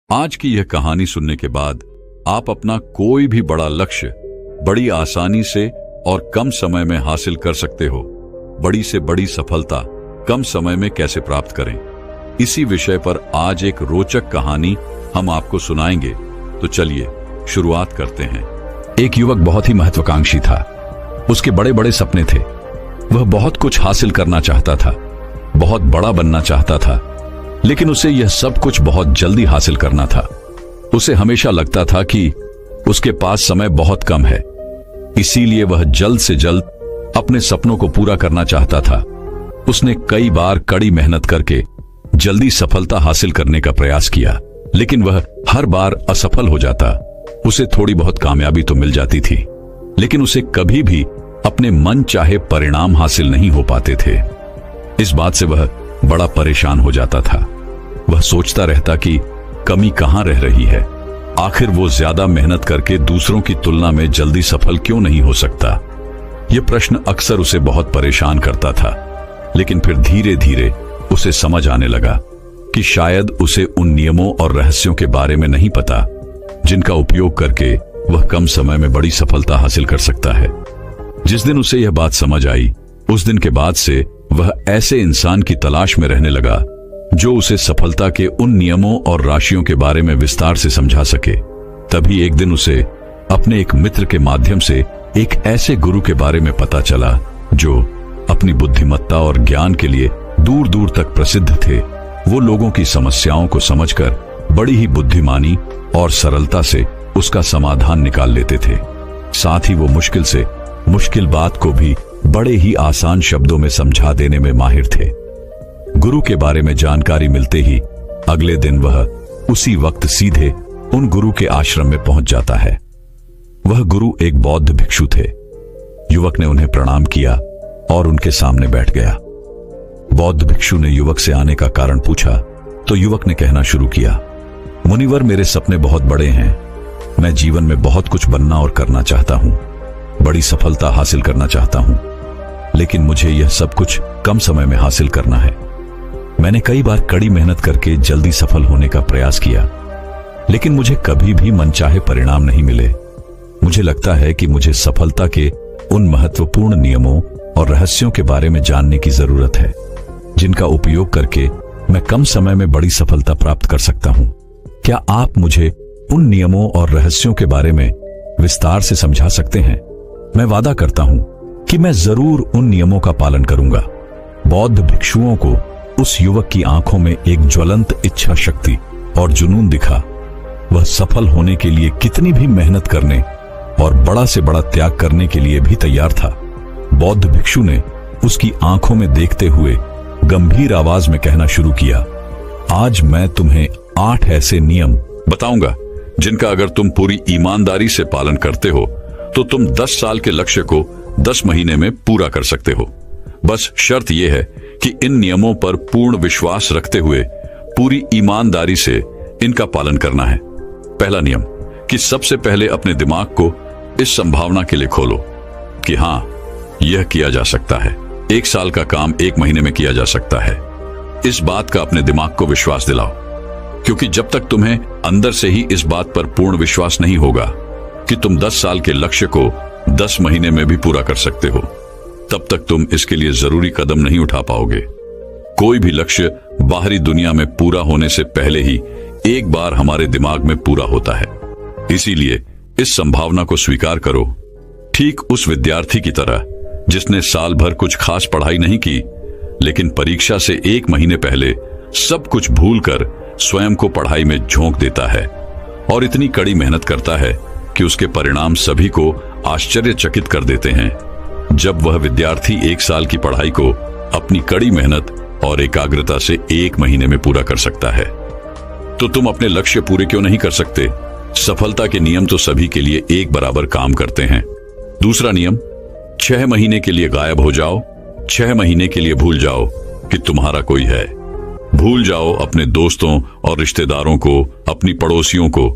आज की यह कहानी सुनने के बाद आप अपना कोई भी बड़ा लक्ष्य बड़ी आसानी से और कम समय में हासिल कर सकते हो। बड़ी से बड़ी सफलता कम समय में कैसे प्राप्त करें, इसी विषय पर आज एक रोचक कहानी हम आपको सुनाएंगे। तो चलिए शुरुआत करते हैं। एक युवक बहुत ही महत्वाकांक्षी था। उसके बड़े बड़े सपने थे। वह बहुत कुछ हासिल करना चाहता था, बहुत बड़ा बनना चाहता था, लेकिन उसे यह सब कुछ बहुत जल्दी हासिल करना था। उसे हमेशा लगता था कि उसके पास समय बहुत कम है, इसीलिए वह जल्द से जल्द अपने सपनों को पूरा करना चाहता था। उसने कई बार कड़ी मेहनत करके जल्दी सफलता हासिल करने का प्रयास किया, लेकिन वह हर बार असफल हो जाता। उसे थोड़ी बहुत कामयाबी तो मिल जाती थी, लेकिन उसे कभी भी अपने मन चाहे परिणाम हासिल नहीं हो पाते थे। इस बात से वह बड़ा परेशान हो जाता था। वह सोचता रहता कि कमी कहां रह रही है, आखिर वो ज्यादा मेहनत करके दूसरों की तुलना में जल्दी सफल क्यों नहीं हो सकता। यह प्रश्न अक्सर उसे बहुत परेशान करता था, लेकिन फिर धीरे धीरे उसे समझ आने लगा कि शायद उसे उन नियमों और रहस्यों के बारे में नहीं पता जिनका उपयोग करके वह कम समय में बड़ी सफलता हासिल कर सकता है। जिस दिन उसे यह बात समझ आई, उस दिन के बाद से वह ऐसे इंसान की तलाश में रहने लगा जो उसे सफलता के उन नियमों और राशियों के बारे में विस्तार से समझा सके। तभी एक दिन उसे अपने एक मित्र के माध्यम से एक ऐसे गुरु के बारे में पता चला जो अपनी बुद्धिमत्ता और ज्ञान के लिए दूर दूर तक प्रसिद्ध थे। वो लोगों की समस्याओं को समझकर बड़ी ही बुद्धिमानी और सरलता से उसका समाधान निकाल लेते थे। साथ ही वो मुश्किल से मुश्किल बात को भी बड़े ही आसान शब्दों में समझा देने में माहिर थे। गुरु के बारे में जानकारी मिलते ही अगले दिन वह उसी वक्त सीधे उन गुरु के आश्रम में पहुंच जाता है। वह गुरु एक बौद्ध भिक्षु थे। युवक ने उन्हें प्रणाम किया और उनके सामने बैठ गया। बौद्ध भिक्षु ने युवक से आने का कारण पूछा तो युवक ने कहना शुरू किया, मुनिवर, मेरे सपने बहुत बड़े हैं। मैं जीवन में बहुत कुछ बनना और करना चाहता हूं, बड़ी सफलता हासिल करना चाहता हूं, लेकिन मुझे यह सब कुछ कम समय में हासिल करना है। मैंने कई बार कड़ी मेहनत करके जल्दी सफल होने का प्रयास किया, लेकिन मुझे कभी भी मनचाहे परिणाम नहीं मिले। मुझे लगता है कि मुझे सफलता के उन महत्वपूर्ण नियमों और रहस्यों के बारे में जानने की जरूरत है जिनका उपयोग करके मैं कम समय में बड़ी सफलता प्राप्त कर सकता हूं। क्या आप मुझे उन नियमों और रहस्यों के बारे में विस्तार से समझा सकते हैं? मैं वादा करता हूं कि मैं जरूर उन नियमों का पालन करूंगा। बौद्ध भिक्षुओं को उस युवक की आंखों में एक ज्वलंत इच्छा शक्ति और जुनून दिखा। वह सफल होने के लिए कितनी भी मेहनत करने और बड़ा से बड़ा त्याग करने के लिए भी तैयार था। बौद्ध भिक्षु ने उसकी आंखों में देखते हुए गंभीर आवाज में कहना शुरू किया, आज मैं तुम्हें 8 ऐसे नियम बताऊंगा जिनका अगर तुम पूरी ईमानदारी से पालन करते हो तो तुम 10 साल के लक्ष्य को 10 महीने में पूरा कर सकते हो। बस शर्त यह है कि इन नियमों पर पूर्ण विश्वास रखते हुए पूरी ईमानदारी से इनका पालन करना है। पहला नियम कि सबसे पहले अपने दिमाग को इस संभावना के लिए खोलो कि हां, यह किया जा सकता है। 1 साल का काम 1 महीने में किया जा सकता है। इस बात का अपने दिमाग को विश्वास दिलाओ, क्योंकि जब तक तुम्हें अंदर से ही इस बात पर पूर्ण विश्वास नहीं होगा कि तुम 10 साल के लक्ष्य को 10 महीने में भी पूरा कर सकते हो, तब तक तुम इसके लिए जरूरी कदम नहीं उठा पाओगे। कोई भी लक्ष्य बाहरी दुनिया में पूरा होने से पहले ही एक बार हमारे दिमाग में पूरा होता है। इसीलिए इस संभावना को स्वीकार करो। ठीक उस विद्यार्थी की तरह जिसने साल भर कुछ खास पढ़ाई नहीं की, लेकिन परीक्षा से 1 महीने पहले सब कुछ भूलकर स्वयं को पढ़ाई में झोंक देता है और इतनी कड़ी मेहनत करता है कि उसके परिणाम सभी को आश्चर्यचकित कर देते हैं। जब वह विद्यार्थी 1 साल की पढ़ाई को अपनी कड़ी मेहनत और एकाग्रता से 1 महीने में पूरा कर सकता है, तो तुम अपने लक्ष्य पूरे क्यों नहीं कर सकते? सफलता के नियम तो सभी के लिए एक बराबर काम करते हैं। दूसरा नियम, 6 महीने के लिए गायब हो जाओ, 6 महीने के लिए भूल जाओ कि तुम्हारा कोई है। भूल जाओ अपने दोस्तों और रिश्तेदारों को, अपनी पड़ोसियों को।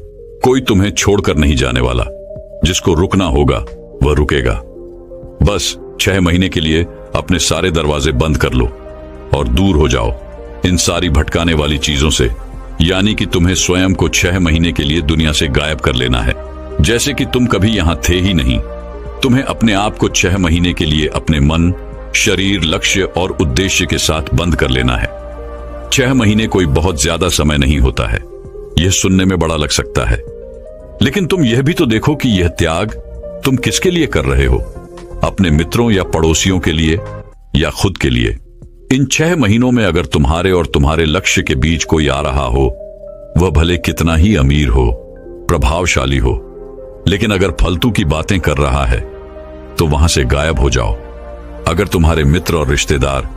कोई तुम्हें छोड़कर नहीं जाने वाला। जिसको रुकना होगा वह रुकेगा। बस 6 महीने के लिए अपने सारे दरवाजे बंद कर लो और दूर हो जाओ इन सारी भटकाने वाली चीजों से। यानी कि तुम्हें स्वयं को 6 महीने के लिए दुनिया से गायब कर लेना है, जैसे कि तुम कभी यहां थे ही नहीं। तुम्हें अपने आप को 6 महीने के लिए अपने मन, शरीर, लक्ष्य और उद्देश्य के साथ बंद कर लेना है। 6 महीने कोई बहुत ज्यादा समय नहीं होता है। यह सुनने में बड़ा लग सकता है, लेकिन तुम यह भी तो देखो कि यह त्याग तुम किसके लिए कर रहे हो? अपने मित्रों या पड़ोसियों के लिए या खुद के लिए? इन 6 महीनों में अगर तुम्हारे और तुम्हारे लक्ष्य के बीच कोई आ रहा हो, वह भले कितना ही अमीर हो, प्रभावशाली हो, लेकिन अगर फालतू की बातें कर रहा है तो वहां से गायब हो जाओ। अगर तुम्हारे मित्र और रिश्तेदार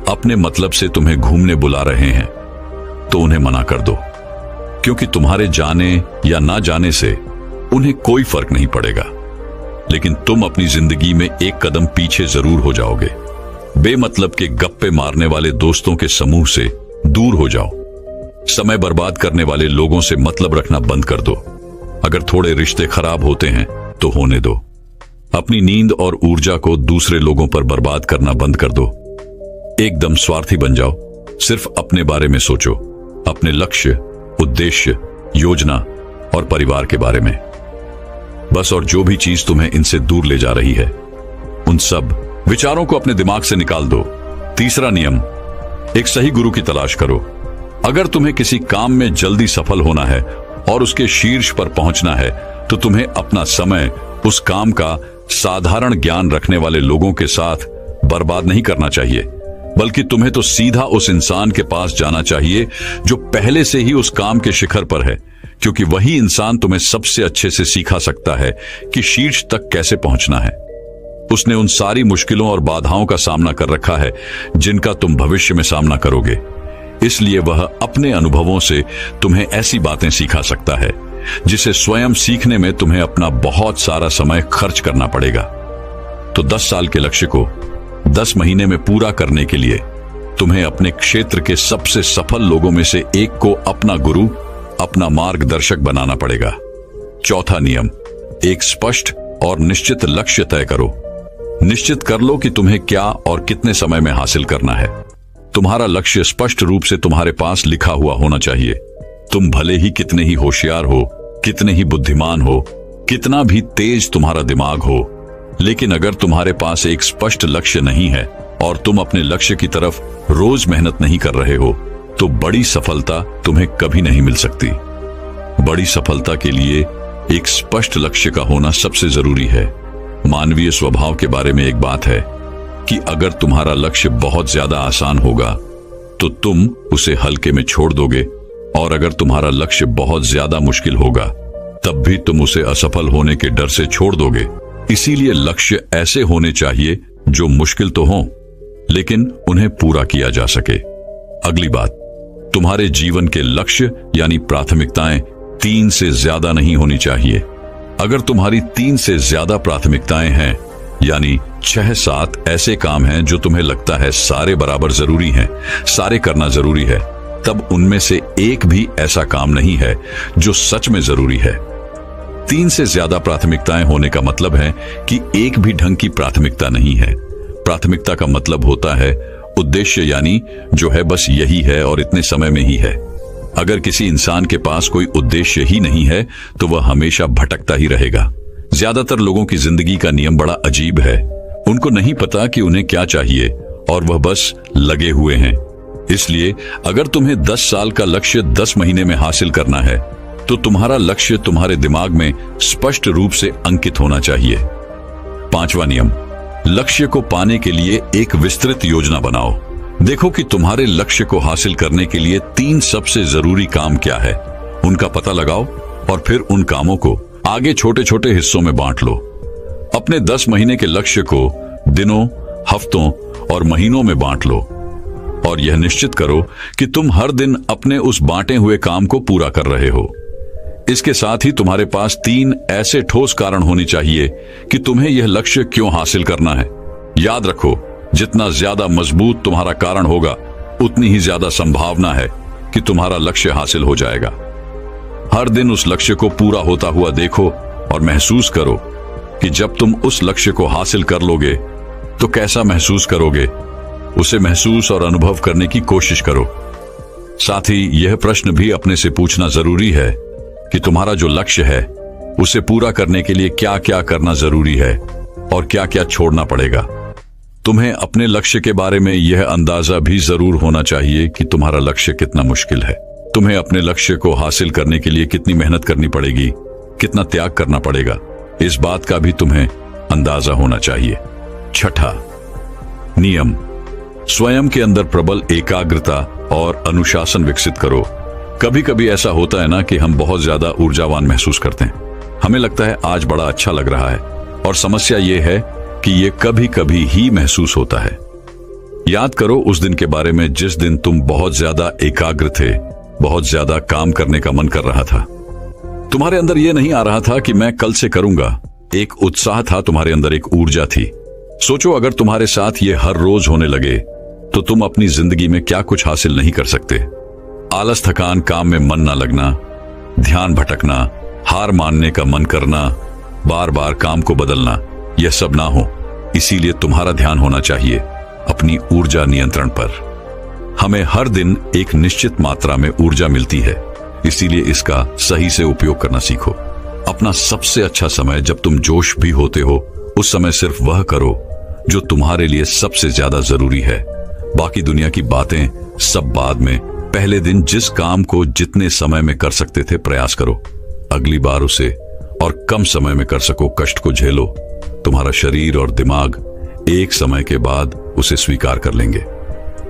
अपने मतलब से तुम्हें घूमने बुला रहे हैं तो उन्हें मना कर दो, क्योंकि तुम्हारे जाने या ना जाने से उन्हें कोई फर्क नहीं पड़ेगा, लेकिन तुम अपनी जिंदगी में एक कदम पीछे जरूर हो जाओगे। बेमतलब के गप्पे मारने वाले दोस्तों के समूह से दूर हो जाओ। समय बर्बाद करने वाले लोगों से मतलब रखना बंद कर दो। अगर थोड़े रिश्ते खराब होते हैं तो होने दो। अपनी नींद और ऊर्जा को दूसरे लोगों पर बर्बाद करना बंद कर दो। एकदम स्वार्थी बन जाओ। सिर्फ अपने बारे में सोचो, अपने लक्ष्य, उद्देश्य, योजना और परिवार के बारे में बस। और जो भी चीज तुम्हें इनसे दूर ले जा रही है, उन सब विचारों को अपने दिमाग से निकाल दो। तीसरा नियम, एक सही गुरु की तलाश करो। अगर तुम्हें किसी काम में जल्दी सफल होना है और उसके शीर्ष पर पहुंचना है, तो तुम्हें अपना समय उस काम का साधारण ज्ञान रखने वाले लोगों के साथ बर्बाद नहीं करना चाहिए, बल्कि तुम्हें तो सीधा उस इंसान के पास जाना चाहिए जो पहले से ही उस काम के शिखर पर है, क्योंकि वही इंसान तुम्हें सबसे अच्छे से सिखा सकता है कि शीर्ष तक कैसे पहुंचना है। उसने उन सारी मुश्किलों और बाधाओं का सामना कर रखा है जिनका तुम भविष्य में सामना करोगे, इसलिए वह अपने अनुभवों से तुम्हें ऐसी बातें सिखा सकता है जिसे स्वयं सीखने में तुम्हें अपना बहुत सारा समय खर्च करना पड़ेगा। तो 10 साल के लक्ष्य को 10 महीने में पूरा करने के लिए तुम्हें अपने क्षेत्र के सबसे सफल लोगों में से एक को अपना गुरु, अपना मार्गदर्शक बनाना पड़ेगा। चौथा नियम, एक स्पष्ट और निश्चित लक्ष्य तय करो। निश्चित कर लो कि तुम्हें क्या और कितने समय में हासिल करना है। तुम्हारा लक्ष्य स्पष्ट रूप से तुम्हारे पास लिखा हुआ होना चाहिए। तुम भले ही कितने ही होशियार हो, कितने ही बुद्धिमान हो, कितना भी तेज तुम्हारा दिमाग हो, लेकिन अगर तुम्हारे पास एक स्पष्ट लक्ष्य नहीं है और तुम अपने लक्ष्य की तरफ रोज मेहनत नहीं कर रहे हो, तो बड़ी सफलता तुम्हें कभी नहीं मिल सकती। बड़ी सफलता के लिए एक स्पष्ट लक्ष्य का होना सबसे जरूरी है। मानवीय स्वभाव के बारे में एक बात है कि अगर तुम्हारा लक्ष्य बहुत ज्यादा आसान होगा तो तुम उसे हल्के में छोड़ दोगे, और अगर तुम्हारा लक्ष्य बहुत ज्यादा मुश्किल होगा तब भी तुम उसे असफल होने के डर से छोड़ दोगे। इसीलिए लक्ष्य ऐसे होने चाहिए जो मुश्किल तो हों, लेकिन उन्हें पूरा किया जा सके। अगली बात, तुम्हारे जीवन के लक्ष्य यानी प्राथमिकताएं 3 से ज्यादा नहीं होनी चाहिए। अगर तुम्हारी 3 से ज्यादा प्राथमिकताएं हैं, यानी 6-7 ऐसे काम हैं जो तुम्हें लगता है सारे बराबर जरूरी हैं, सारे करना जरूरी है, तब उनमें से एक भी ऐसा काम नहीं है जो सच में जरूरी है। 3 से ज्यादा प्राथमिकताएं होने का मतलब है कि एक भी ढंग की प्राथमिकता नहीं है। प्राथमिकता का मतलब होता है उद्देश्य, यानी जो है बस यही है और इतने समय में ही है। अगर किसी इंसान के पास कोई उद्देश्य ही नहीं है तो वह हमेशा भटकता ही रहेगा। ज्यादातर लोगों की जिंदगी का नियम बड़ा अजीब है। उनको नहीं पता कि उन्हें क्या चाहिए और वह बस लगे हुए हैं। इसलिए अगर तुम्हें 10 साल का लक्ष्य 10 महीने में हासिल करना है, तो तुम्हारा लक्ष्य तुम्हारे दिमाग में स्पष्ट रूप से अंकित होना चाहिए। 5वां नियम, लक्ष्य को पाने के लिए एक विस्तृत योजना बनाओ। देखो कि तुम्हारे लक्ष्य को हासिल करने के लिए 3 सबसे जरूरी काम क्या है, उनका पता लगाओ और फिर उन कामों को आगे छोटे छोटे हिस्सों में बांट लो। अपने 10 महीने के लक्ष्य को दिनों, हफ्तों और महीनों में बांट लो और यह निश्चित करो कि तुम हर दिन अपने उस बांटे हुए काम को पूरा कर रहे हो। इसके साथ ही तुम्हारे पास 3 ऐसे ठोस कारण होने चाहिए कि तुम्हें यह लक्ष्य क्यों हासिल करना है। याद रखो, जितना ज्यादा मजबूत तुम्हारा कारण होगा, उतनी ही ज्यादा संभावना है कि तुम्हारा लक्ष्य हासिल हो जाएगा। हर दिन उस लक्ष्य को पूरा होता हुआ देखो और महसूस करो कि जब तुम उस लक्ष्य को हासिल कर लोगे तो कैसा महसूस करोगे। उसे महसूस और अनुभव करने की कोशिश करो। साथ ही यह प्रश्न भी अपने से पूछना जरूरी है कि तुम्हारा जो लक्ष्य है उसे पूरा करने के लिए क्या क्या करना जरूरी है और क्या क्या छोड़ना पड़ेगा। तुम्हें अपने लक्ष्य के बारे में यह अंदाजा भी जरूर होना चाहिए कि तुम्हारा लक्ष्य कितना मुश्किल है। तुम्हें अपने लक्ष्य को हासिल करने के लिए कितनी मेहनत करनी पड़ेगी, कितना त्याग करना पड़ेगा, इस बात का भी तुम्हें अंदाजा होना चाहिए। छठा नियम, स्वयं के अंदर प्रबल एकाग्रता और अनुशासन विकसित करो। कभी कभी ऐसा होता है ना कि हम बहुत ज्यादा ऊर्जावान महसूस करते हैं। हमें लगता है आज बड़ा अच्छा लग रहा है, और समस्या यह है कि यह कभी कभी ही महसूस होता है। याद करो उस दिन के बारे में जिस दिन तुम बहुत ज्यादा एकाग्र थे, बहुत ज्यादा काम करने का मन कर रहा था। तुम्हारे अंदर यह नहीं आ रहा था कि मैं कल से करूंगा। एक उत्साह था तुम्हारे अंदर, एक ऊर्जा थी। सोचो अगर तुम्हारे साथ ये हर रोज होने लगे तो तुम अपनी जिंदगी में क्या कुछ हासिल नहीं कर सकते। आलस, थकान, काम में मन ना लगना, ध्यान भटकना, हार मानने का मन करना, बार बार काम को बदलना, यह सब ना हो। इसीलिए तुम्हारा ध्यान होना चाहिए अपनी ऊर्जा नियंत्रण पर। हमें हर दिन एक निश्चित मात्रा में ऊर्जा मिलती है, इसीलिए इसका सही से उपयोग करना सीखो। अपना सबसे अच्छा समय जब तुम जोश भी होते हो, उस समय सिर्फ वह करो जो तुम्हारे लिए सबसे ज्यादा जरूरी है। बाकी दुनिया की बातें सब बाद में। पहले दिन जिस काम को जितने समय में कर सकते थे प्रयास करो, अगली बार उसे और कम समय में कर सको। कष्ट को झेलो, तुम्हारा शरीर और दिमाग एक समय के बाद उसे स्वीकार कर लेंगे।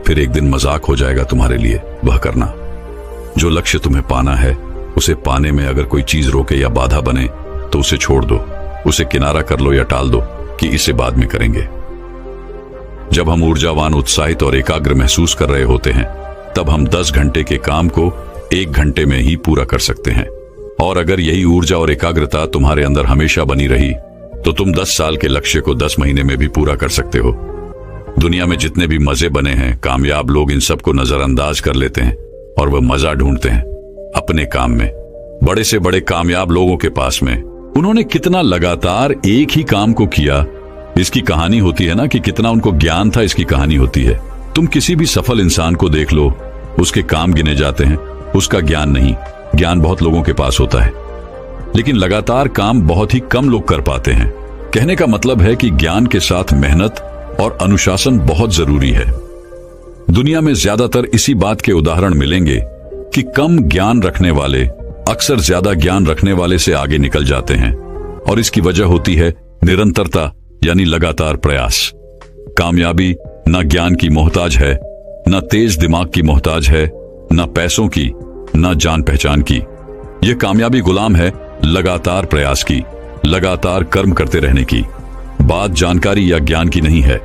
फिर एक दिन मजाक हो जाएगा तुम्हारे लिए वह करना। जो लक्ष्य तुम्हें पाना है, उसे पाने में अगर कोई चीज रोके या बाधा बने तो उसे छोड़ दो, उसे किनारा कर लो या टाल दो कि इसे बाद में करेंगे। जब हम ऊर्जावान, उत्साहित और एकाग्र महसूस कर रहे होते हैं, तब हम 10 घंटे के काम को 1 घंटे में ही पूरा कर सकते हैं। और अगर यही ऊर्जा और एकाग्रता तुम्हारे अंदर हमेशा बनी रही तो तुम 10 साल के लक्ष्य को 10 महीने में भी पूरा कर सकते हो। दुनिया में जितने भी मजे बने हैं, कामयाब लोग इन सबको नजरअंदाज कर लेते हैं और वह मजा ढूंढते हैं अपने काम में। बड़े से बड़े कामयाब लोगों के पास में उन्होंने कितना लगातार एक ही काम को किया, इसकी कहानी होती है ना, कि कितना उनको ज्ञान था, इसकी कहानी होती है। तुम किसी भी सफल इंसान को देख लो, उसके काम गिने जाते हैं, उसका ज्ञान नहीं। ज्ञान बहुत लोगों के पास होता है, लेकिन लगातार काम बहुत ही कम लोग कर पाते हैं। कहने का मतलब है कि ज्ञान के साथ मेहनत और अनुशासन बहुत जरूरी है। दुनिया में ज्यादातर इसी बात के उदाहरण मिलेंगे कि कम ज्ञान रखने वाले अक्सर ज्यादा ज्ञान रखने वाले से आगे निकल जाते हैं, और इसकी वजह होती है निरंतरता, यानी लगातार प्रयास। कामयाबी न ज्ञान की मोहताज है, न तेज दिमाग की मोहताज है, न पैसों की, न जान पहचान की। यह कामयाबी गुलाम है लगातार प्रयास की, लगातार कर्म करते रहने की। बात जानकारी या ज्ञान की नहीं है,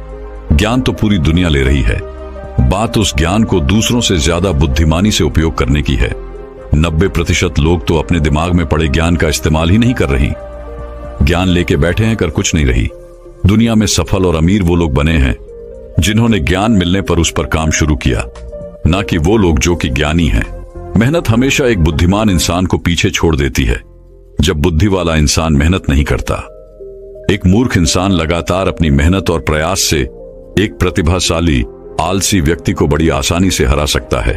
ज्ञान तो पूरी दुनिया ले रही है। बात उस ज्ञान को दूसरों से ज्यादा बुद्धिमानी से उपयोग करने की है। 90% लोग तो अपने दिमाग में पड़े ज्ञान का इस्तेमाल ही नहीं कर रही। ज्ञान लेके बैठे हैं, कर कुछ नहीं रही। दुनिया में सफल और अमीर वो लोग बने हैं जिन्होंने ज्ञान मिलने पर उस पर काम शुरू किया, ना कि वो लोग जो कि ज्ञानी हैं। मेहनत हमेशा एक बुद्धिमान इंसान को पीछे छोड़ देती है जब बुद्धि वाला इंसान मेहनत नहीं करता। एक मूर्ख इंसान लगातार अपनी मेहनत और प्रयास से एक प्रतिभाशाली, आलसी व्यक्ति को बड़ी आसानी से हरा सकता है।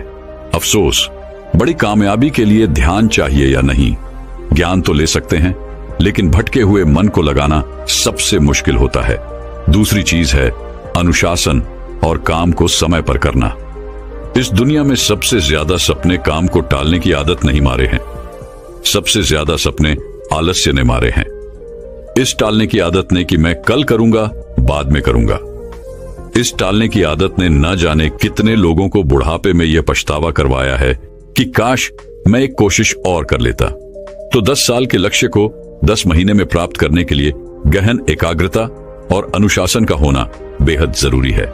अफसोस, बड़ी कामयाबी के लिए ध्यान चाहिए या नहीं? ज्ञान तो ले सकते हैं, लेकिन भटके हुए मन को लगाना सबसे मुश्किल होता है। दूसरी चीज है अनुशासन और काम को समय पर करना। इस दुनिया में सबसे ज्यादा सपने काम को टालने की आदत नहीं मारे हैं, सबसे ज्यादा सपने आलस्य ने मारे हैं। इस टालने की आदत ने कि मैं कल करूंगा, बाद में करूंगा। इस टालने की आदत ने न जाने कितने लोगों को बुढ़ापे में यह पछतावा करवाया है कि काश मैं एक कोशिश और कर लेता। तो 10 साल के लक्ष्य को 10 महीने में प्राप्त करने के लिए गहन एकाग्रता और अनुशासन का होना बेहद जरूरी है।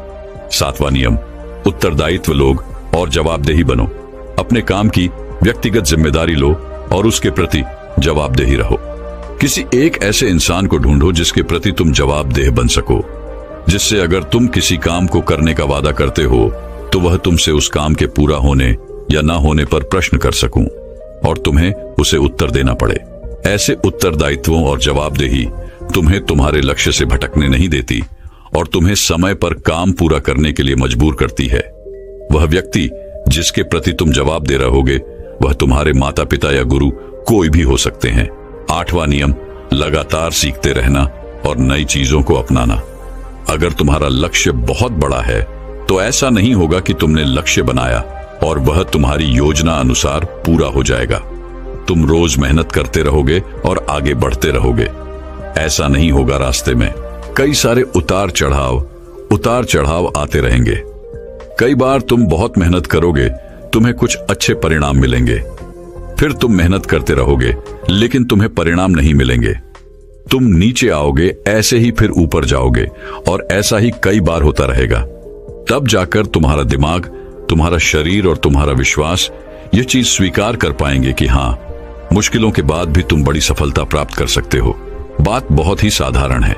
7वां नियम, उत्तरदायित्व लोग और जवाबदेही बनो। अपने काम की व्यक्तिगत जिम्मेदारी लो और उसके प्रति जवाबदेही रहो। किसी एक ऐसे इंसान को ढूंढो जिसके प्रति तुम जवाबदेह बन सको, जिससे अगर तुम किसी काम को करने का वादा करते हो तो वह तुमसे उस काम के पूरा होने या ना होने पर प्रश्न कर सकूं और तुम्हें उसे उत्तर देना पड़े। ऐसे उत्तरदायित्वों और जवाबदेही तुम्हें तुम्हारे लक्ष्य से भटकने नहीं देती और तुम्हें समय पर काम पूरा करने के लिए मजबूर करती है। वह व्यक्ति जिसके प्रति तुम जवाब दे रहोगे वह तुम्हारे माता पिता या गुरु कोई भी हो सकते हैं। 8वां नियम, लगातार सीखते रहना और नई चीजों को अपनाना। अगर तुम्हारा लक्ष्य बहुत बड़ा है तो ऐसा नहीं होगा कि तुमने लक्ष्य बनाया और वह तुम्हारी योजना अनुसार पूरा हो जाएगा। तुम रोज मेहनत करते रहोगे और आगे बढ़ते रहोगे। ऐसा नहीं होगा। रास्ते में कई सारे उतार चढ़ाव आते रहेंगे। कई बार तुम बहुत मेहनत करोगे, तुम्हें कुछ अच्छे परिणाम मिलेंगे। फिर तुम मेहनत करते रहोगे लेकिन तुम्हें परिणाम नहीं मिलेंगे। तुम नीचे आओगे, ऐसे ही फिर ऊपर जाओगे और ऐसा ही कई बार होता रहेगा। तब जाकर तुम्हारा दिमाग, तुम्हारा शरीर और तुम्हारा विश्वास ये चीज स्वीकार कर पाएंगे कि हाँ, मुश्किलों के बाद भी तुम बड़ी सफलता प्राप्त कर सकते हो। बात बहुत ही साधारण है।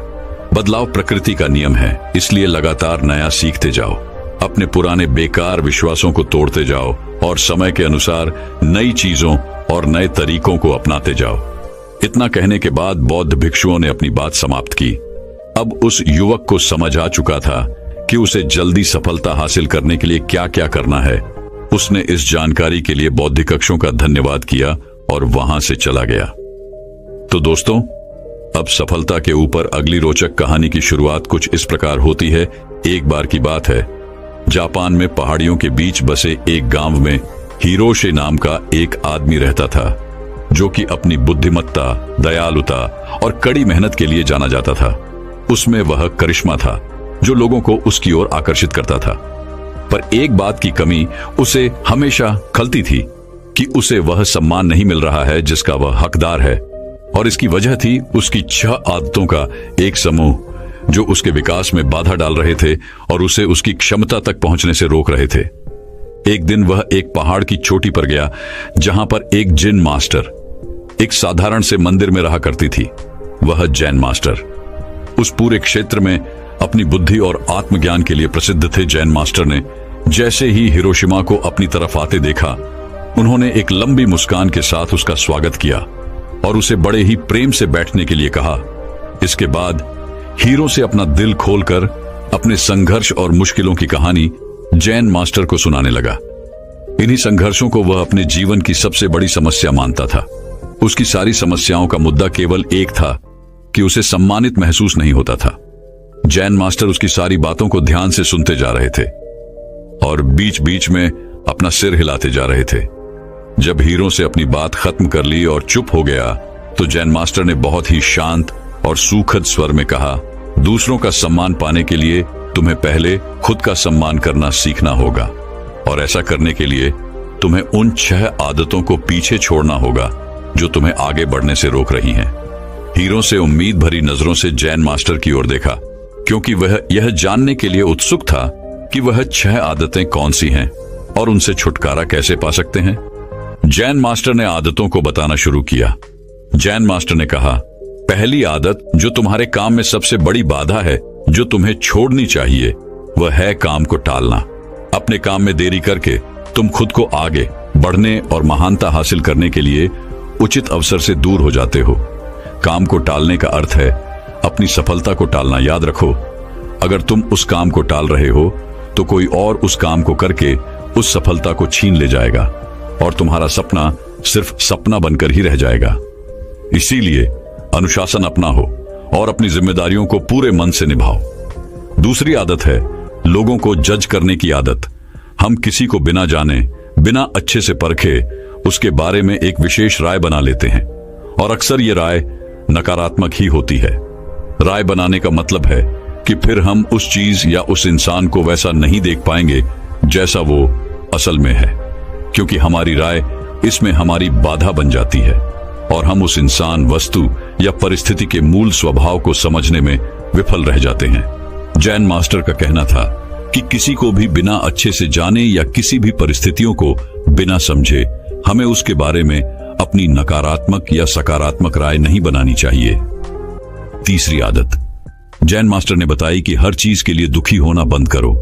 बदलाव प्रकृति का नियम है, इसलिए लगातार नया सीखते जाओ। अपने पुराने बेकार विश्वासों को तोड़ते जाओ और समय के अनुसार नई चीजों और नए तरीकों को अपनाते जाओ। इतना कहने के बाद बौद्ध भिक्षुओं ने अपनी बात समाप्त की। अब उस युवक को समझ आ चुका था कि उसे जल्दी सफलता हासिल करने के लिए क्या क्या करना है। उसने इस जानकारी के लिए बौद्धिक कक्षों का धन्यवाद किया और वहां से चला गया। तो दोस्तों, अब सफलता के ऊपर अगली रोचक कहानी की शुरुआत कुछ इस प्रकार होती है। एक बार की बात है, जापान में पहाड़ियों के बीच बसे एक गांव में हिरोशि नाम का एक आदमी रहता था, जो कि अपनी बुद्धिमत्ता, दयालुता और कड़ी मेहनत के लिए जाना जाता था। उसमें वह करिश्मा था जो लोगों को उसकी ओर आकर्षित करता था। पर एक बात की कमी उसे हमेशा खलती थी कि उसे वह सम्मान नहीं मिल रहा है जिसका वह हकदार है। और इसकी वजह थी उसकी 6 आदतों का एक समूह जो उसके विकास में बाधा डाल रहे थे और उसे उसकी क्षमता तक पहुंचने से रोक रहे थे। एक दिन वह एक पहाड़ की चोटी पर गया जहां पर एक जिन मास्टर एक साधारण से मंदिर में रहा करती थी। वह जैन मास्टर उस पूरे क्षेत्र में अपनी बुद्धि और आत्मज्ञान के लिए प्रसिद्ध थे। जैन मास्टर ने जैसे ही हिरोशिमा को अपनी तरफ आते देखा, उन्होंने एक लंबी मुस्कान के साथ उसका स्वागत किया और उसे बड़े ही प्रेम से बैठने के लिए कहा। इसके बाद हीरो से अपना दिल खोलकर अपने संघर्ष और मुश्किलों की कहानी जैन मास्टर को सुनाने लगा। इन्हीं संघर्षों को वह अपने जीवन की सबसे बड़ी समस्या मानता था। उसकी सारी समस्याओं का मुद्दा केवल एक था कि उसे सम्मानित महसूस नहीं होता था। जैन मास्टर उसकी सारी बातों को ध्यान से सुनते जा रहे थे और बीच बीच में अपना सिर हिलाते जा रहे थे। जब हीरो से अपनी बात खत्म कर ली और चुप हो गया तो जैन मास्टर ने बहुत ही शांत और सूखद स्वर में कहा, दूसरों का सम्मान पाने के लिए तुम्हें पहले खुद का सम्मान करना सीखना होगा और ऐसा करने के लिए तुम्हें उन 6 आदतों को पीछे छोड़ना होगा जो तुम्हें आगे बढ़ने से रोक रही हैं। हीरो से उम्मीद भरी नजरों से जैन मास्टर की ओर देखा, क्योंकि वह यह जानने के लिए उत्सुक था कि वह 6 आदतें कौन सी हैं और उनसे छुटकारा कैसे पा सकते हैं। जैन मास्टर ने आदतों को बताना शुरू किया। जैन मास्टर ने कहा, पहली आदत जो तुम्हारे काम में सबसे बड़ी बाधा है, जो तुम्हें छोड़नी चाहिए, वह है काम को टालना। अपने काम में देरी करके तुम खुद को आगे बढ़ने और महानता हासिल करने के लिए उचित अवसर से दूर हो जाते हो। काम को टालने का अर्थ है अपनी सफलता को टालना। याद रखो, अगर तुम उस काम को टाल रहे हो तो कोई और उस काम को करके उस सफलता को छीन ले जाएगा और तुम्हारा सपना सिर्फ सपना बनकर ही रह जाएगा। इसीलिए अनुशासन अपनाओ और अपनी जिम्मेदारियों को पूरे मन से निभाओ। दूसरी आदत है लोगों को जज करने की आदत। हम किसी को बिना जाने, बिना अच्छे से परखे उसके बारे में एक विशेष राय बना लेते हैं और अक्सर ये राय नकारात्मक ही होती है। राय बनाने का मतलब है कि फिर हम उस चीज या उस इंसान को वैसा नहीं देख पाएंगे जैसा वो असल में है, क्योंकि हमारी राय इसमें हमारी बाधा बन जाती है और हम उस इंसान, वस्तु या परिस्थिति के मूल स्वभाव को समझने में विफल रह जाते हैं। जैन मास्टर का कहना था कि किसी को भी बिना अच्छे से जाने या किसी भी परिस्थितियों को बिना समझे हमें उसके बारे में अपनी नकारात्मक या सकारात्मक राय नहीं बनानी चाहिए। तीसरी आदत जैन मास्टर ने बताई कि हर चीज के लिए दुखी होना बंद करो।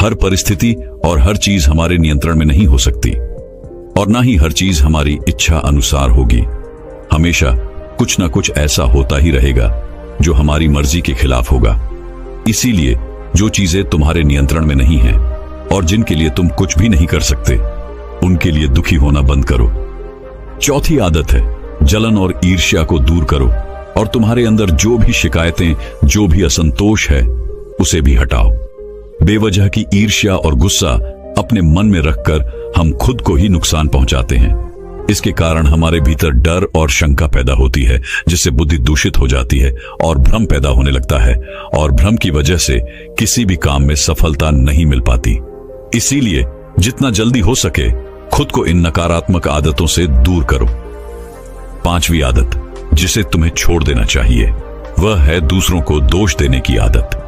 हर परिस्थिति और हर चीज हमारे नियंत्रण में नहीं हो सकती और ना ही हर चीज हमारी इच्छा अनुसार होगी। हमेशा कुछ ना कुछ ऐसा होता ही रहेगा जो हमारी मर्जी के खिलाफ होगा। इसीलिए जो चीजें तुम्हारे नियंत्रण में नहीं हैं, और जिनके लिए तुम कुछ भी नहीं कर सकते, उनके लिए दुखी होना बंद करो। चौथी आदत है, जलन और ईर्ष्या को दूर करो और तुम्हारे अंदर जो भी शिकायतें, जो भी असंतोष है, उसे भी हटाओ। बेवजह की ईर्ष्या और गुस्सा अपने मन में रखकर हम खुद को ही नुकसान पहुंचाते हैं। इसके कारण हमारे भीतर डर और शंका पैदा होती है, जिससे बुद्धि दूषित हो जाती है और भ्रम पैदा होने लगता है, और भ्रम की वजह से किसी भी काम में सफलता नहीं मिल पाती। इसीलिए जितना जल्दी हो सके खुद को इन नकारात्मक आदतों से दूर करो। पांचवी आदत जिसे तुम्हें छोड़ देना चाहिए, वह है दूसरों को दोष देने की आदत।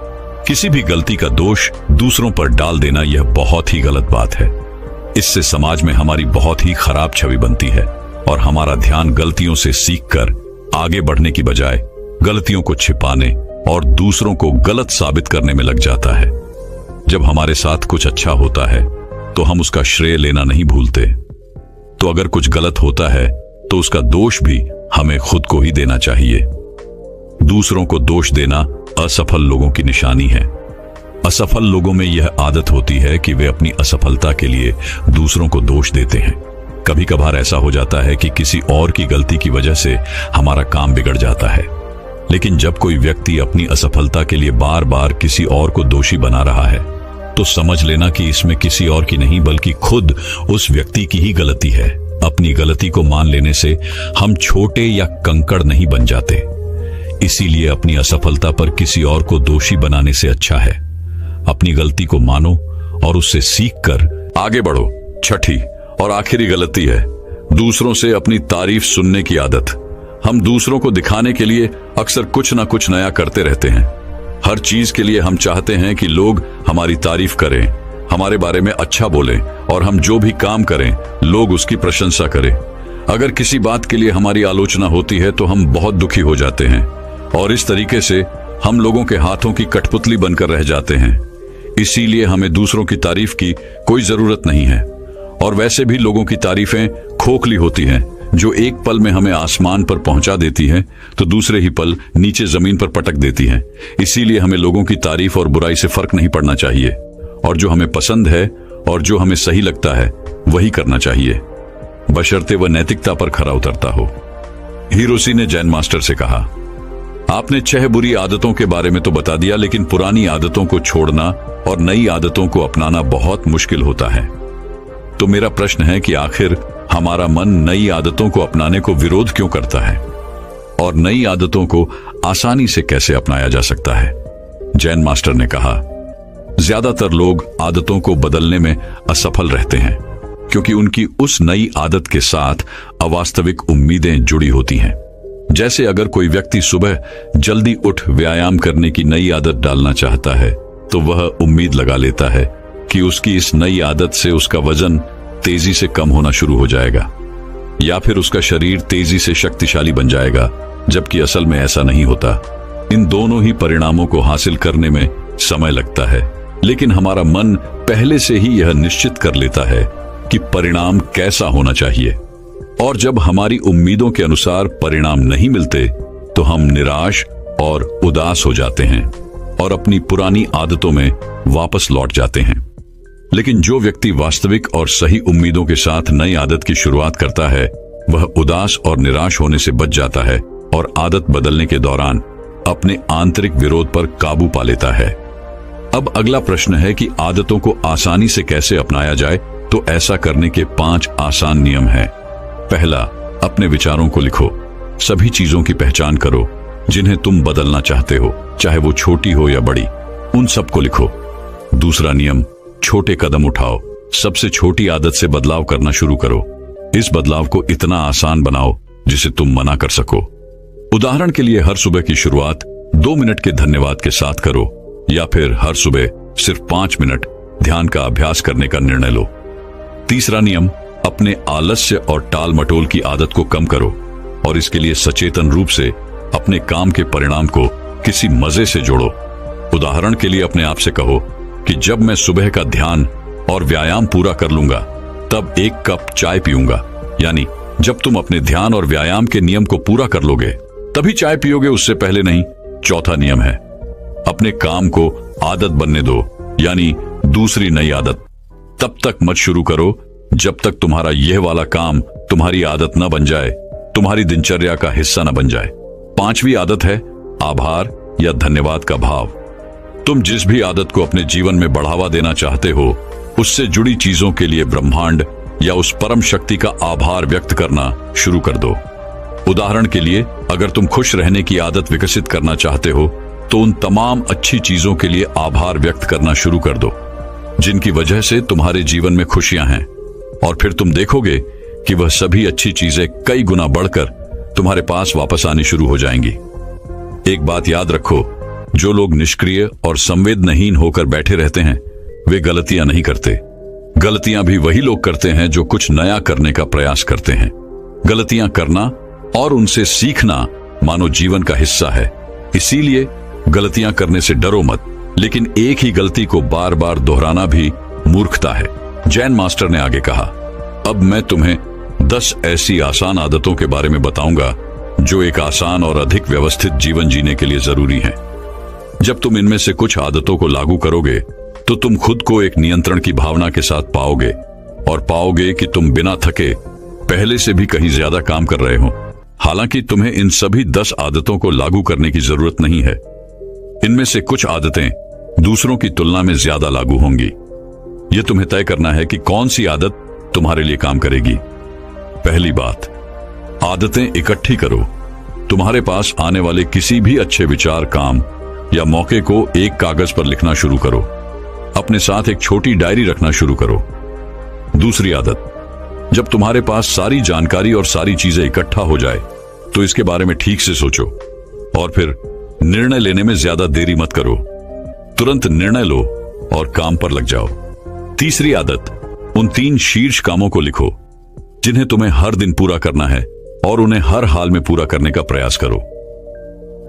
किसी भी गलती का दोष दूसरों पर डाल देना यह बहुत ही गलत बात है। इससे समाज में हमारी बहुत ही खराब छवि बनती है और हमारा ध्यान गलतियों से सीखकर आगे बढ़ने की बजाय गलतियों को छिपाने और दूसरों को गलत साबित करने में लग जाता है। जब हमारे साथ कुछ अच्छा होता है तो हम उसका श्रेय लेना नहीं भूलते। तो अगर कुछ गलत होता है तो उसका दोष भी हमें खुद को ही देना चाहिए। दूसरों को दोष देना असफल लोगों की निशानी है। असफल लोगों में यह आदत होती है कि वे अपनी असफलता के लिए दूसरों को दोष देते हैं। कभी कभार ऐसा हो जाता है कि किसी और की गलती की वजह से हमारा काम बिगड़ जाता है, लेकिन जब कोई व्यक्ति अपनी असफलता के लिए बार बार किसी और को दोषी बना रहा है तो समझ लेना कि इसमें किसी और की नहीं बल्कि खुद उस व्यक्ति की ही गलती है। अपनी गलती को मान लेने से हम छोटे या कंकड़ नहीं बन जाते। इसीलिए अपनी असफलता पर किसी और को दोषी बनाने से अच्छा है अपनी गलती को मानो और उससे सीखकर आगे बढ़ो। छठी और आखिरी गलती है दूसरों से अपनी तारीफ सुनने की आदत। हम दूसरों को दिखाने के लिए अक्सर कुछ ना कुछ नया करते रहते हैं। हर चीज के लिए हम चाहते हैं कि लोग हमारी तारीफ करें, हमारे बारे में अच्छा बोलें, और हम जो भी काम करें लोग उसकी प्रशंसा करें। अगर किसी बात के लिए हमारी आलोचना होती है तो हम बहुत दुखी हो जाते हैं और इस तरीके से हम लोगों के हाथों की कठपुतली बनकर रह जाते हैं। इसीलिए हमें दूसरों की तारीफ की कोई जरूरत नहीं है, और वैसे भी लोगों की तारीफें खोखली होती हैं, जो एक पल में हमें आसमान पर पहुंचा देती हैं तो दूसरे ही पल नीचे जमीन पर पटक देती हैं। इसीलिए हमें लोगों की तारीफ और बुराई से फर्क नहीं पड़ना चाहिए, और जो हमें पसंद है और जो हमें सही लगता है वही करना चाहिए, बशर्ते वह नैतिकता पर खरा उतरता हो। हिरोशी ने जैन मास्टर से कहा, आपने 6 बुरी आदतों के बारे में तो बता दिया, लेकिन पुरानी आदतों को छोड़ना और नई आदतों को अपनाना बहुत मुश्किल होता है। तो मेरा प्रश्न है कि आखिर हमारा मन नई आदतों को अपनाने को विरोध क्यों करता है, और नई आदतों को आसानी से कैसे अपनाया जा सकता है? जैन मास्टर ने कहा, ज्यादातर लोग आदतों को बदलने में असफल रहते हैं क्योंकि उनकी उस नई आदत के साथ अवास्तविक उम्मीदें जुड़ी होती हैं। जैसे अगर कोई व्यक्ति सुबह जल्दी उठ व्यायाम करने की नई आदत डालना चाहता है तो वह उम्मीद लगा लेता है कि उसकी इस नई आदत से उसका वजन तेजी से कम होना शुरू हो जाएगा या फिर उसका शरीर तेजी से शक्तिशाली बन जाएगा, जबकि असल में ऐसा नहीं होता। इन दोनों ही परिणामों को हासिल करने में समय लगता है, लेकिन हमारा मन पहले से ही यह निश्चित कर लेता है कि परिणाम कैसा होना चाहिए, और जब हमारी उम्मीदों के अनुसार परिणाम नहीं मिलते तो हम निराश और उदास हो जाते हैं और अपनी पुरानी आदतों में वापस लौट जाते हैं। लेकिन जो व्यक्ति वास्तविक और सही उम्मीदों के साथ नई आदत की शुरुआत करता है वह उदास और निराश होने से बच जाता है और आदत बदलने के दौरान अपने आंतरिक विरोध पर काबू पा लेता है। अब अगला प्रश्न है कि आदतों को आसानी से कैसे अपनाया जाए। तो ऐसा करने के 5 आसान नियम हैं। पहला, अपने विचारों को लिखो। सभी चीजों की पहचान करो जिन्हें तुम बदलना चाहते हो, चाहे वो छोटी हो या बड़ी, उन सबको लिखो। दूसरा नियम, छोटे कदम उठाओ। सबसे छोटी आदत से बदलाव करना शुरू करो। इस बदलाव को इतना आसान बनाओ जिसे तुम मना कर सको। उदाहरण के लिए हर सुबह की शुरुआत 2 मिनट के धन्यवाद के साथ करो, या फिर हर सुबह सिर्फ 5 मिनट ध्यान का अभ्यास करने का निर्णय लो। तीसरा नियम, अपने आलस्य और टाल मटोल की आदत को कम करो, और इसके लिए सचेतन रूप से अपने काम के परिणाम को किसी मजे से जोड़ो। उदाहरण के लिए अपने आप से कहो कि जब मैं सुबह का ध्यान और व्यायाम पूरा कर लूंगा तब 1 कप चाय पीऊंगा। यानी जब तुम अपने ध्यान और व्यायाम के नियम को पूरा कर लोगे तभी चाय पियोगे, उससे पहले नहीं। चौथा नियम है, अपने काम को आदत बनने दो, यानी दूसरी नई आदत तब तक मत शुरू करो जब तक तुम्हारा यह वाला काम तुम्हारी आदत न बन जाए, तुम्हारी दिनचर्या का हिस्सा न बन जाए। 5वीं आदत है आभार या धन्यवाद का भाव। तुम जिस भी आदत को अपने जीवन में बढ़ावा देना चाहते हो, उससे जुड़ी चीजों के लिए ब्रह्मांड या उस परम शक्ति का आभार व्यक्त करना शुरू कर दो। उदाहरण के लिए, अगर तुम खुश रहने की आदत विकसित करना चाहते हो, तो उन तमाम अच्छी चीजों के लिए आभार व्यक्त करना शुरू कर दो जिनकी वजह से तुम्हारे जीवन में खुशियां हैं, और फिर तुम देखोगे कि वह सभी अच्छी चीजें कई गुना बढ़कर तुम्हारे पास वापस आनी शुरू हो जाएंगी। एक बात याद रखो, जो लोग निष्क्रिय और संवेदनहीन होकर बैठे रहते हैं, वे गलतियां नहीं करते। गलतियां भी वही लोग करते हैं जो कुछ नया करने का प्रयास करते हैं। गलतियां करना और उनसे सीखना मानो जीवन का हिस्सा है। इसीलिए गलतियां करने से डरो मत, लेकिन एक ही गलती को बार बार दोहराना भी मूर्खता है। जैन मास्टर ने आगे कहा, अब मैं तुम्हें 10 ऐसी आसान आदतों के बारे में बताऊंगा जो एक आसान और अधिक व्यवस्थित जीवन जीने के लिए जरूरी हैं। जब तुम इनमें से कुछ आदतों को लागू करोगे, तो तुम खुद को एक नियंत्रण की भावना के साथ पाओगे, और पाओगे कि तुम बिना थके पहले से भी कहीं ज्यादा काम कर रहे हो। हालांकि तुम्हें इन सभी 10 आदतों को लागू करने की जरूरत नहीं है। इनमें से कुछ आदतें दूसरों की तुलना में ज्यादा लागू होंगी। यह तुम्हें तय करना है कि कौन सी आदत तुम्हारे लिए काम करेगी। पहली बात, आदतें इकट्ठी करो। तुम्हारे पास आने वाले किसी भी अच्छे विचार, काम या मौके को एक कागज पर लिखना शुरू करो। अपने साथ एक छोटी डायरी रखना शुरू करो। दूसरी आदत, जब तुम्हारे पास सारी जानकारी और सारी चीजें इकट्ठा हो जाए, तो इसके बारे में ठीक से सोचो और फिर निर्णय लेने में ज्यादा देरी मत करो। तुरंत निर्णय लो और काम पर लग जाओ। तीसरी आदत, उन 3 शीर्ष कामों को लिखो जिन्हें तुम्हें हर दिन पूरा करना है, और उन्हें हर हाल में पूरा करने का प्रयास करो।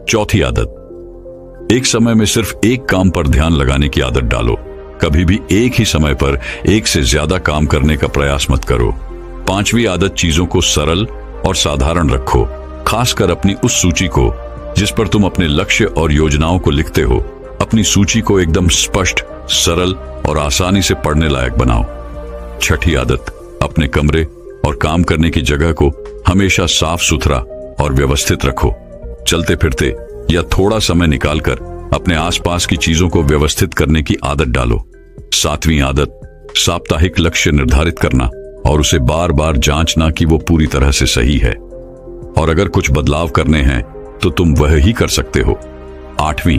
चौथी आदत, एक समय में सिर्फ एक काम पर ध्यान लगाने की आदत डालो। कभी भी एक ही समय पर एक से ज्यादा काम करने का प्रयास मत करो। 5वीं आदत, चीजों को सरल और साधारण रखो, खासकर अपनी उस सूची को जिस पर तुम अपने लक्ष्य और योजनाओं को लिखते हो। अपनी सूची को एकदम स्पष्ट, सरल और आसानी से पढ़ने लायक बनाओ। छठी आदत, अपने कमरे और काम करने की जगह को हमेशा साफ सुथरा और व्यवस्थित रखो। चलते फिरते या थोड़ा समय निकालकर अपने आसपास की चीजों को व्यवस्थित करने की आदत डालो। 7वीं आदत, साप्ताहिक लक्ष्य निर्धारित करना और उसे बार बार जांचना कि वो पूरी तरह से सही है, और अगर कुछ बदलाव करने हैं तो तुम वह ही कर सकते हो। 8वीं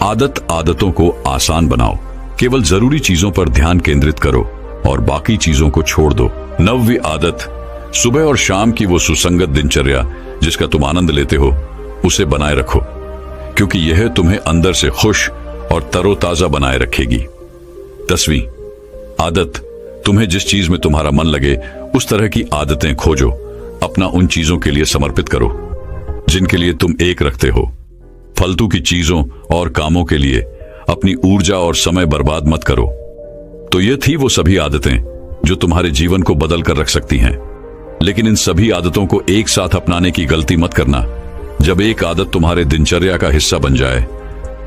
आदत, आदतों को आसान बनाओ। केवल जरूरी चीजों पर ध्यान केंद्रित करो और बाकी चीजों को छोड़ दो। 9वीं आदत, सुबह और शाम की वो सुसंगत दिनचर्या जिसका तुम आनंद लेते हो, उसे बनाए रखो, क्योंकि यह तुम्हें अंदर से खुश और तरोताजा बनाए रखेगी। 10वीं आदत, तुम्हें जिस चीज में तुम्हारा मन लगे उस तरह की आदतें खोजो। अपना उन चीजों के लिए समर्पित करो जिनके लिए तुम एक रखते हो। फालतू की चीजों और कामों के लिए अपनी ऊर्जा और समय बर्बाद मत करो। तो ये थी वो सभी आदतें जो तुम्हारे जीवन को बदल कर रख सकती हैं। लेकिन इन सभी आदतों को एक साथ अपनाने की गलती मत करना। जब एक आदत तुम्हारे दिनचर्या का हिस्सा बन जाए,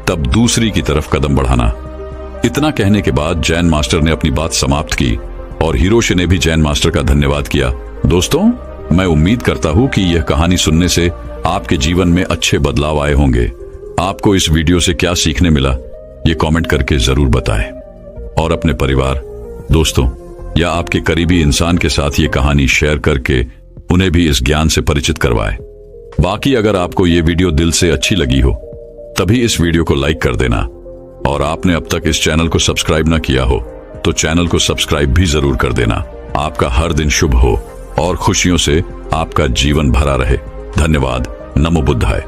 तब दूसरी की तरफ कदम बढ़ाना। इतना कहने के बाद जैन मास्टर ने अपनी बात समाप्त की और हिरोशी ने भी जैन मास्टर का धन्यवाद किया। दोस्तों, मैं उम्मीद करता हूं कि यह कहानी सुनने से आपके जीवन में अच्छे बदलाव आए होंगे। आपको इस वीडियो से क्या सीखने मिला, ये कमेंट करके जरूर बताएं, और अपने परिवार, दोस्तों या आपके करीबी इंसान के साथ ये कहानी शेयर करके उन्हें भी इस ज्ञान से परिचित करवाएं। बाकी अगर आपको ये वीडियो दिल से अच्छी लगी हो, तभी इस वीडियो को लाइक कर देना, और आपने अब तक इस चैनल को सब्सक्राइब ना किया हो तो चैनल को सब्सक्राइब भी जरूर कर देना। आपका हर दिन शुभ हो और खुशियों से आपका जीवन भरा रहे। धन्यवाद। नमो बुद्धाय।